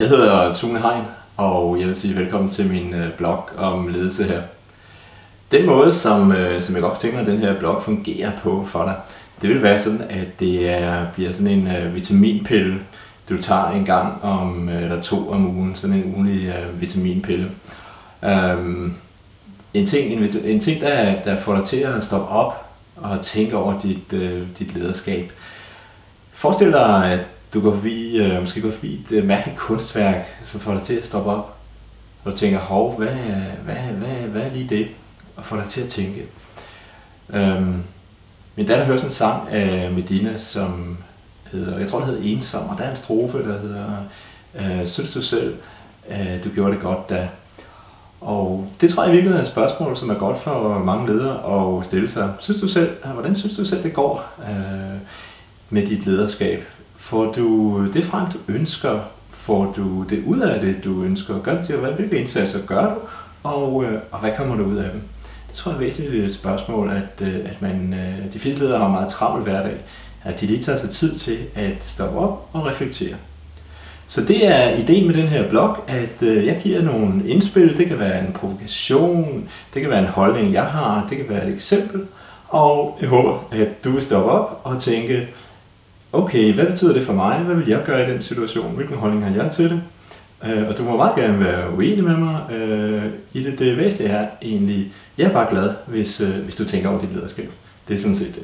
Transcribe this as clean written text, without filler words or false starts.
Jeg hedder Tune Hein, og jeg vil sige velkommen til min blog om ledelse her. Den måde, som jeg godt tænker, at den her blog fungerer på for dig, det vil være sådan, at det bliver sådan en vitaminpille, du tager en gang om, eller 2 om ugen, sådan en ugenlig vitaminpille. En ting der får dig til at stoppe op og tænke over dit lederskab. Forestil dig, at du måske går forbi et mærkeligt kunstværk, som får dig til at stoppe op. Og du tænker, hov, hvad er lige det? Og får dig til at tænke. Min datter hører sådan en sang af Medina, som hedder, jeg tror det hedder Ensom, og der er en strofe, der hedder, synes du selv, du gjorde det godt da. Og det tror jeg i virkeligheden er et spørgsmål, som er godt for mange ledere at stille sig. Hvordan synes du selv, det går med dit lederskab? Får du det frem, du ønsker? Får du det ud af det, du ønsker? Gør det til, hvilke indsatser gør du? Og hvad kommer du ud af dem? Det tror jeg er væsentligt et spørgsmål, at de fleste ledere har en meget travl hverdag. At de lige tager sig tid til at stoppe op og reflektere. Så det er ideen med den her blog, at jeg giver nogle indspil. Det kan være en provokation, det kan være en holdning, jeg har, det kan være et eksempel. Og jeg håber, at du vil stoppe op og tænke, okay, hvad betyder det for mig? Hvad vil jeg gøre i den situation? Hvilken holdning har jeg til det? Og du må meget gerne være uenig med mig i det. Det væsentlige er egentlig, jeg er bare glad, hvis du tænker over dit lederskab. Det er sådan set det.